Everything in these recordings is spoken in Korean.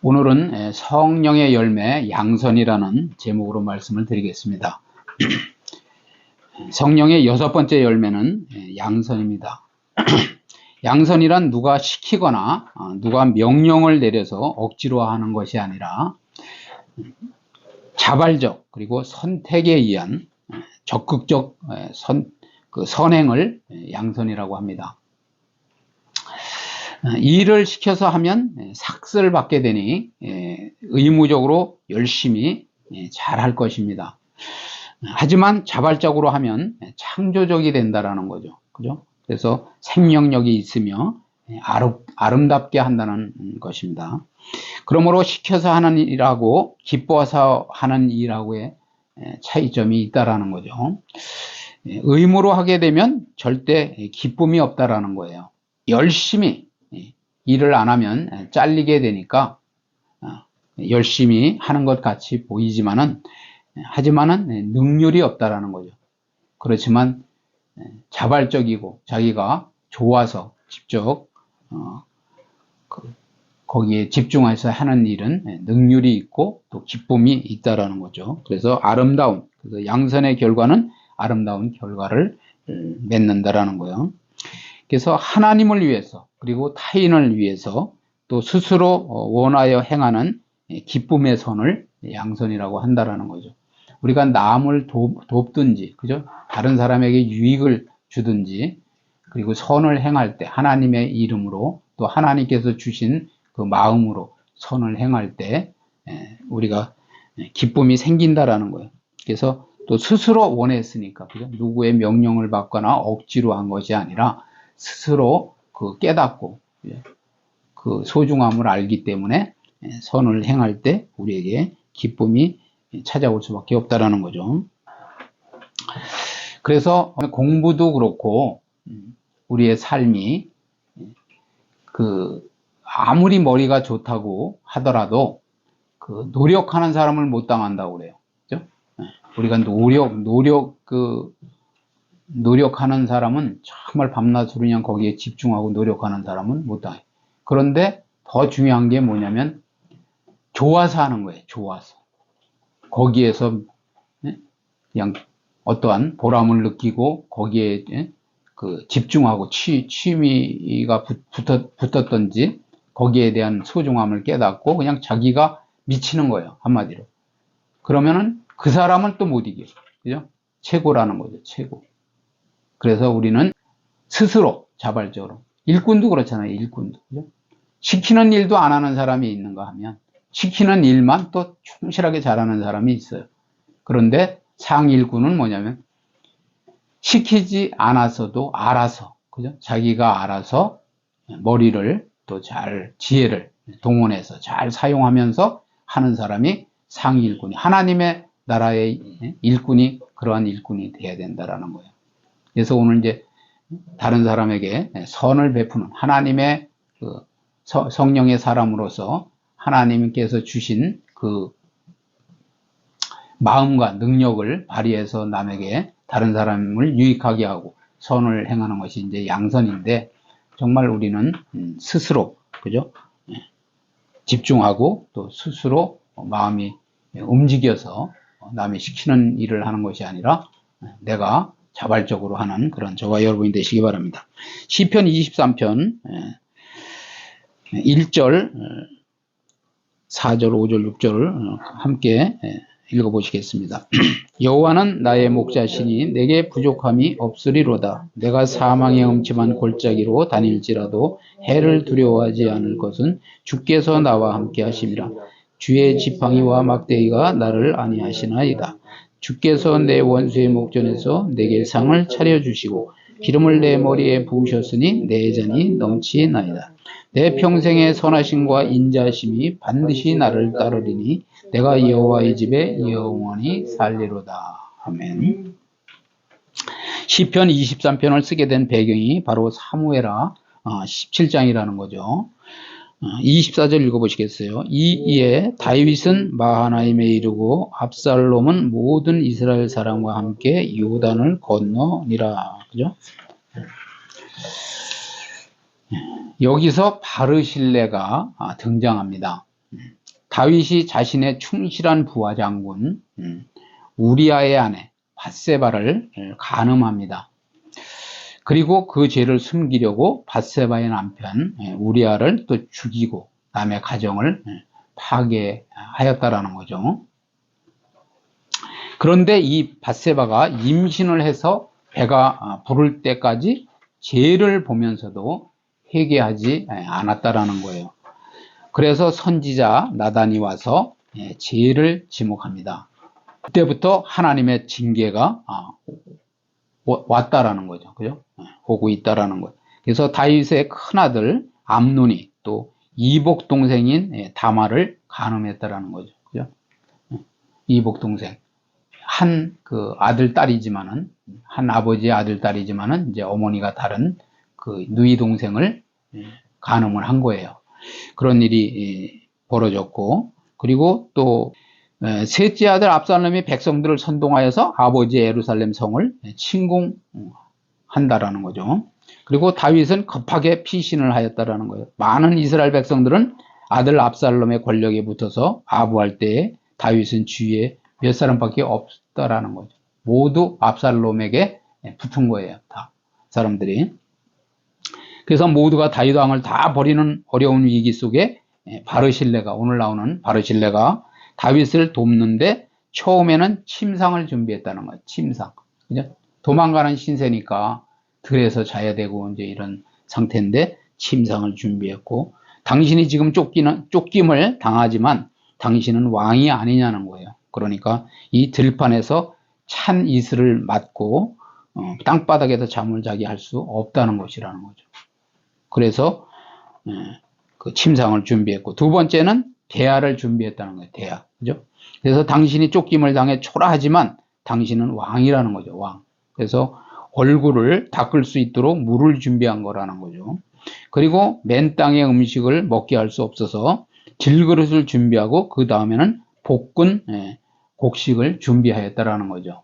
오늘은 성령의 열매 양선이라는 제목으로 말씀을 드리겠습니다. 성령의 6번째 열매는 양선입니다. 양선이란 누가 시키거나 누가 명령을 내려서 억지로 하는 것이 아니라 자발적 그리고 선택에 의한 적극적 선행을 양선이라고 합니다. 일을 시켜서 하면 삭스를 받게 되니 의무적으로 열심히 잘할 것입니다. 하지만 자발적으로 하면 창조적이 된다라는 거죠. 그죠? 그래서 생명력이 있으며 아름답게 한다는 것입니다. 그러므로 시켜서 하는 일하고 기뻐서 하는 일하고의 차이점이 있다라는 거죠. 의무로 하게 되면 절대 기쁨이 없다라는 거예요. 열심히 일을 안 하면 잘리게 되니까 열심히 하는 것 같이 보이지만은 하지만은 능률이 없다라는 거죠. 그렇지만 자발적이고 자기가 좋아서 직접 거기에 집중해서 하는 일은 능률이 있고 또 기쁨이 있다라는 거죠. 그래서 그래서 양선의 결과는 아름다운 결과를 맺는다라는 거예요. 그래서 하나님을 위해서 그리고 타인을 위해서 또 스스로 원하여 행하는 기쁨의 선을 양선이라고 한다라는 거죠. 우리가 남을 돕든지, 그죠? 다른 사람에게 유익을 주든지, 그리고 선을 행할 때 하나님의 이름으로 또 하나님께서 주신 그 마음으로 선을 행할 때 우리가 기쁨이 생긴다라는 거예요. 그래서 또 스스로 원했으니까, 그죠? 누구의 명령을 받거나 억지로 한 것이 아니라 스스로 깨닫고 그 소중함을 알기 때문에 선을 행할 때 우리에게 기쁨이 찾아올 수밖에 없다라는 거죠. 그래서 공부도 그렇고 우리의 삶이 아무리 머리가 좋다고 하더라도 노력하는 사람을 못 당한다고 그래요. 그죠? 우리가 노력하는 사람은 정말 밤낮 그냥 거기에 집중하고 노력하는 사람은 못 당해요. 그런데 더 중요한 게 뭐냐면 좋아서 하는 거예요. 좋아서. 거기에서 그냥 어떠한 보람을 느끼고 거기에 집중하고 취미가 붙었던지 거기에 대한 소중함을 깨닫고 그냥 자기가 미치는 거예요. 한마디로. 그러면은 그 사람은 또 못 이겨요. 그죠? 최고라는 거죠. 최고. 그래서 우리는 스스로 자발적으로 일꾼도 그렇잖아요. 일꾼도. 그죠? 시키는 일도 안 하는 사람이 있는가 하면 시키는 일만 또 충실하게 잘하는 사람이 있어요. 그런데 상일꾼은 뭐냐면 시키지 않았어도 알아서, 그죠? 자기가 알아서 머리를 또 지혜를 동원해서 잘 사용하면서 하는 사람이 상일꾼이, 하나님의 나라의 일꾼이 그러한 일꾼이 돼야 된다라는 거예요. 그래서 오늘 이제 다른 사람에게 선을 베푸는 하나님의 성령의 사람으로서 하나님께서 주신 그 마음과 능력을 발휘해서 남에게 다른 사람을 유익하게 하고 선을 행하는 것이 이제 양선인데, 정말 우리는 스스로, 그죠? 집중하고 또 스스로 마음이 움직여서 남이 시키는 일을 하는 것이 아니라 내가 자발적으로 하는 그런 저와 여러분이 되시기 바랍니다. 시편 23편 1절, 4절, 5절, 6절을 함께 읽어보시겠습니다. 여호와는 나의 목자시니 내게 부족함이 없으리로다. 내가 사망의 음침한 골짜기로 다닐지라도 해를 두려워하지 않을 것은 주께서 나와 함께 하심이라. 주의 지팡이와 막대기가 나를 안위하시나이다. 주께서 내 원수의 목전에서 내게 상을 차려주시고 기름을 내 머리에 부으셨으니 내 잔이 넘치나이다. 내 평생의 선하심과 인자하심이 반드시 나를 따르리니 내가 여호와의 집에 영원히 살리로다. 아멘. 시편 23편을 쓰게 된 배경이 바로 사무엘하 17장이라는 거죠. 24절 읽어보시겠어요? 이에 다윗은 마하나임에 이르고 압살롬은 모든 이스라엘 사람과 함께 요단을 건너니라. 그죠? 여기서 바르실레가 등장합니다. 다윗이 자신의 충실한 부하 장군 우리아의 아내 밧세바를 간음합니다. 그리고 그 죄를 숨기려고 밧세바의 남편 우리아를 또 죽이고 남의 가정을 파괴하였다라는 거죠. 그런데 이 밧세바가 임신을 해서 배가 부를 때까지 죄를 보면서도 회개하지 않았다라는 거예요. 그래서 선지자 나단이 와서 죄를 지목합니다. 그때부터 하나님의 징계가 왔다라는 거죠. 그죠? 오고 있다라는 거예요. 그래서 다윗의 큰아들 암논이 또 이복 동생인 다말을 간음했다라는 거죠. 그죠? 이복 동생. 한 그 아들 딸이지만은, 한 아버지의 아들 딸이지만은, 이제 어머니가 다른 그 누이 동생을 간음을 한 거예요. 그런 일이 벌어졌고, 그리고 또 셋째 아들 압살롬이 백성들을 선동하여서 아버지의 예루살렘 성을 침공한다라는 거죠. 그리고 다윗은 급하게 피신을 하였다라는 거예요. 많은 이스라엘 백성들은 아들 압살롬의 권력에 붙어서 아부할 때에 다윗은 주위에 몇 사람밖에 없다라는 거죠. 모두 압살롬에게 붙은 거예요. 다 사람들이. 그래서 모두가 다윗 왕을 다 버리는 어려운 위기 속에 바르실레가, 오늘 나오는 바르실레가 다윗을 돕는데 처음에는 침상을 준비했다는 거예요. 침상. 그죠? 도망가는 신세니까 들에서 자야 되고 이제 이런 상태인데 침상을 준비했고, 당신이 지금 쫓김을 당하지만 당신은 왕이 아니냐는 거예요. 그러니까 이 들판에서 찬 이슬을 맞고 땅바닥에서 잠을 자게 할 수 없다는 것이라는 거죠. 그래서 그 침상을 준비했고, 두 번째는 대야를 준비했다는 거예요. 대야. 그죠? 그래서 당신이 쫓김을 당해 초라하지만 당신은 왕이라는 거죠. 왕. 그래서 얼굴을 닦을 수 있도록 물을 준비한 거라는 거죠. 그리고 맨 땅의 음식을 먹게 할 수 없어서 질그릇을 준비하고 그 다음에는 볶은 곡식을 준비하였다라는 거죠.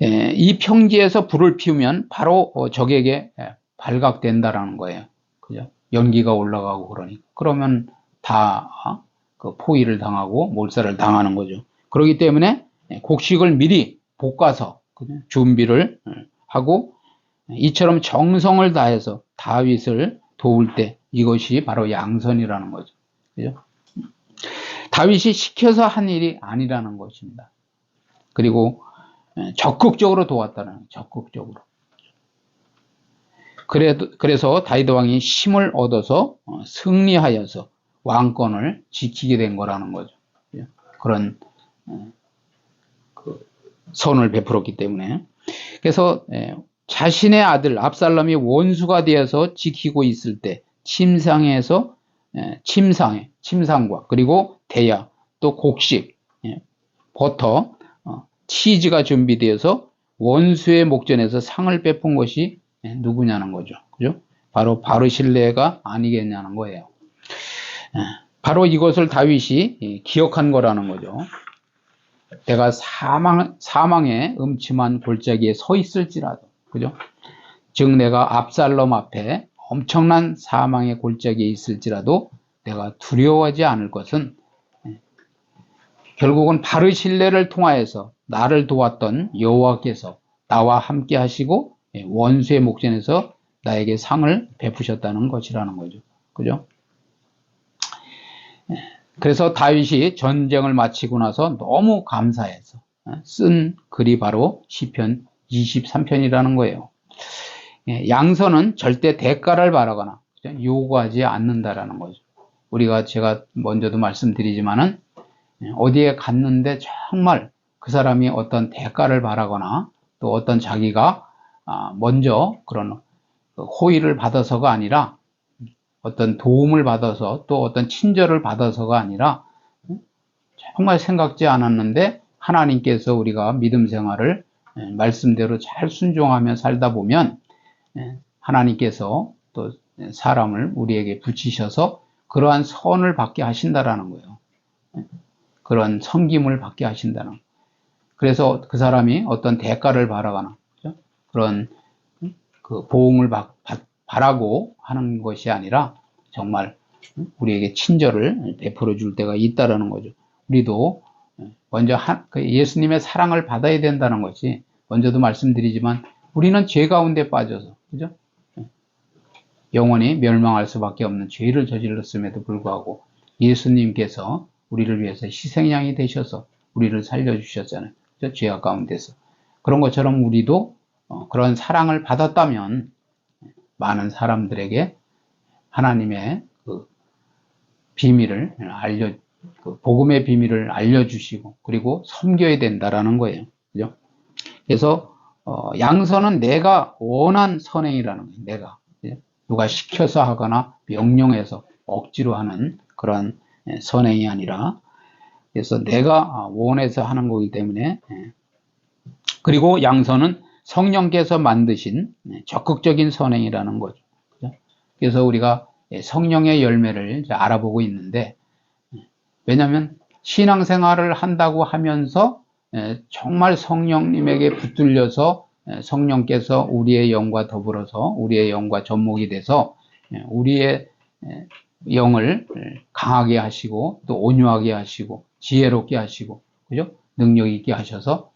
이 평지에서 불을 피우면 바로 적에게 발각된다라는 거예요. 그죠? 연기가 올라가고 그러니까. 그러면 다 그 포위를 당하고 몰살을 당하는 거죠. 그렇기 때문에 곡식을 미리 볶아서 준비를 하고, 이처럼 정성을 다해서 다윗을 도울 때 이것이 바로 양선이라는 거죠. 그죠? 다윗이 시켜서 한 일이 아니라는 것입니다. 그리고 적극적으로 도왔다는 거예요. 적극적으로. 그래서 다윗 왕이 힘을 얻어서 승리하여서 왕권을 지키게 된 거라는 거죠. 그런 선을 베풀었기 때문에. 그래서 자신의 아들 압살롬이 원수가 되어서 지키고 있을 때 침상과 그리고 대야, 또 곡식, 버터, 치즈가 준비되어서 원수의 목전에서 상을 베푼 것이 누구냐는 거죠. 그죠? 바로 바르실레가 아니겠냐는 거예요. 바로 이것을 다윗이 기억한 거라는 거죠. 내가 사망의 음침한 골짜기에 서 있을지라도, 그죠? 즉 내가 압살롬 앞에 엄청난 사망의 골짜기에 있을지라도 내가 두려워하지 않을 것은, 결국은 바르실레를 통하여서 나를 도왔던 여호와께서 나와 함께 하시고 원수의 목전에서 나에게 상을 베푸셨다는 것이라는 거죠. 그죠? 그래서 다윗이 전쟁을 마치고 나서 너무 감사해서 쓴 글이 바로 시편 23편이라는 거예요. 양선은 절대 대가를 바라거나 요구하지 않는다라는 거죠. 제가 먼저도 말씀드리지만은 어디에 갔는데 정말 그 사람이 어떤 대가를 바라거나 또 어떤 자기가 먼저 그런 호의를 받아서가 아니라, 어떤 도움을 받아서 또 어떤 친절을 받아서가 아니라 정말 생각지 않았는데 하나님께서 우리가 믿음 생활을 말씀대로 잘 순종하며 살다 보면 하나님께서 또 사람을 우리에게 붙이셔서 그러한 선을 받게 하신다라는 거예요. 그런 섬김을 받게 하신다는 거예요. 그래서 그 사람이 어떤 대가를 바라거나 그런 그 보응을 바라고 하는 것이 아니라 정말 우리에게 친절을 베풀어 줄 때가 있다라는 거죠. 우리도 먼저 예수님의 사랑을 받아야 된다는 것이, 먼저도 말씀드리지만 우리는 죄 가운데 빠져서, 그죠? 영원히 멸망할 수밖에 없는 죄를 저질렀음에도 불구하고 예수님께서 우리를 위해서 희생양이 되셔서 우리를 살려주셨잖아요. 그죠? 죄악 가운데서. 그런 것처럼 우리도 그런 사랑을 받았다면 많은 사람들에게 하나님의 그 비밀을 복음의 비밀을 알려주시고, 그리고 섬겨야 된다라는 거예요. 그죠? 그래서 양선은 내가 원한 선행이라는 거예요. 내가. 누가 시켜서 하거나 명령해서 억지로 하는 그런 선행이 아니라, 그래서 내가 원해서 하는 거기 때문에. 그리고 양선은 성령께서 만드신 적극적인 선행이라는 거죠. 그래서 우리가 성령의 열매를 이제 알아보고 있는데, 왜냐하면 신앙생활을 한다고 하면서 정말 성령님에게 붙들려서 성령께서 우리의 영과 더불어서 우리의 영과 접목이 돼서 우리의 영을 강하게 하시고, 또 온유하게 하시고, 지혜롭게 하시고, 그죠? 능력 있게 하셔서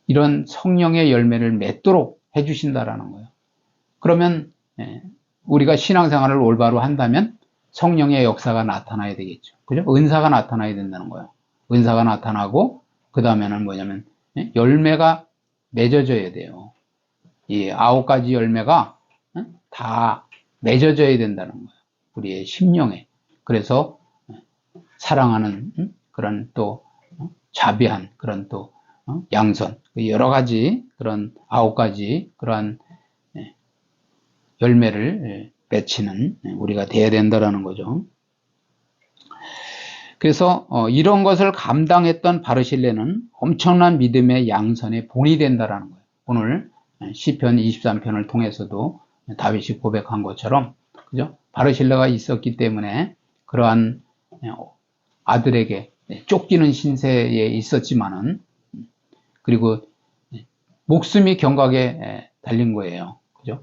이런 성령의 열매를 맺도록 해주신다라는 거예요. 그러면 우리가 신앙생활을 올바로 한다면 성령의 역사가 나타나야 되겠죠. 그죠? 은사가 나타나야 된다는 거예요. 은사가 나타나고, 그 다음에는 뭐냐면 열매가 맺어져야 돼요. 이 9가지 열매가 다 맺어져야 된다는 거예요. 우리의 심령에. 그래서 사랑하는 그런 또 자비한 그런 또 양선, 여러 가지 그런 9가지 그러한 열매를 맺히는 우리가 돼야 된다는 거죠. 그래서 이런 것을 감당했던 바르실레는 엄청난 믿음의 양선의 본이 된다는 거예요. 오늘 시편 23편을 통해서도 다윗이 고백한 것처럼, 그죠? 바르실레가 있었기 때문에 그러한 아들에게 쫓기는 신세에 있었지만은, 그리고 목숨이 경각에 달린 거예요. 그죠?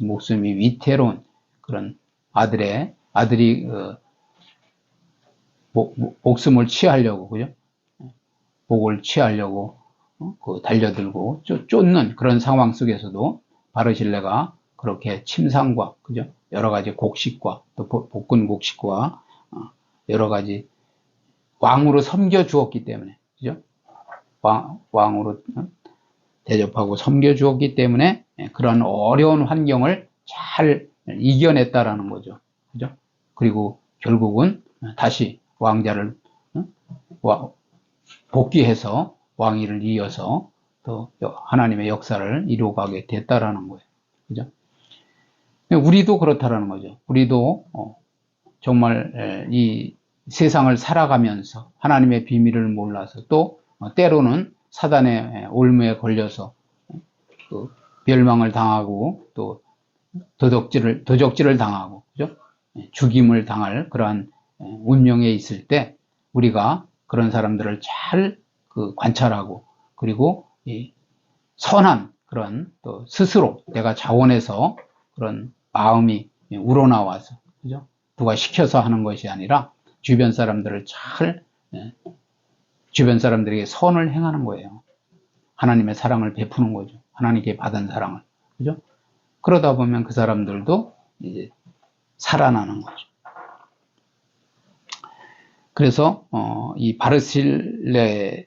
목숨이 위태로운 그런 아들이 목숨을 취하려고, 그죠? 목을 취하려고 달려들고 쫓는 그런 상황 속에서도 바르실레가 그렇게 침상과, 그죠? 여러 가지 곡식과 또 볶은 곡식과 여러 가지 왕으로 섬겨 주었기 때문에, 그죠? 왕으로 대접하고 섬겨 주었기 때문에 그런 어려운 환경을 잘 이겨냈다라는 거죠. 그죠? 그리고 결국은 다시 왕자를 복귀해서 왕위를 이어서 또 하나님의 역사를 이루어가게 됐다라는 거예요. 그죠? 우리도 그렇다라는 거죠. 우리도 정말 이 세상을 살아가면서 하나님의 비밀을 몰라서, 또 때로는 사단의 올무에 걸려서 멸망을 당하고, 또 도적질을 당하고, 그죠? 죽임을 당할 그러한 운명에 있을 때 우리가 그런 사람들을 잘 관찰하고, 그리고 선한 그런 또 스스로 내가 자원해서 그런 마음이 우러나와서, 그죠? 누가 시켜서 하는 것이 아니라 주변 사람들을 잘 주변 사람들에게 선을 행하는 거예요. 하나님의 사랑을 베푸는 거죠. 하나님께 받은 사랑을. 그죠? 그러다 보면 그 사람들도 이제 살아나는 거죠. 그래서 이 바르실레가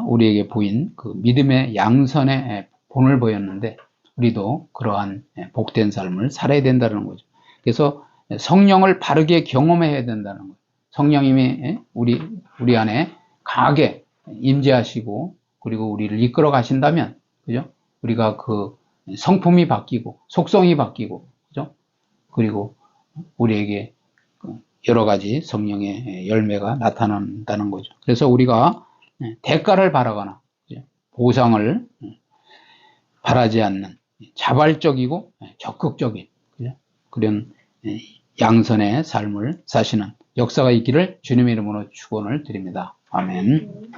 우리에게 보인 그 믿음의 양선의 본을 보였는데, 우리도 그러한 복된 삶을 살아야 된다는 거죠. 그래서 성령을 바르게 경험해야 된다는 거예요. 성령님이 우리 안에 강하게 임재하시고, 그리고 우리를 이끌어 가신다면, 그죠? 우리가 그 성품이 바뀌고 속성이 바뀌고, 그죠? 그리고 우리에게 여러 가지 성령의 열매가 나타난다는 거죠. 그래서 우리가 대가를 바라거나 보상을 바라지 않는 자발적이고 적극적인, 그죠? 그런 양선의 삶을 사시는 역사가 있기를 주님의 이름으로 축원을 드립니다. 아멘.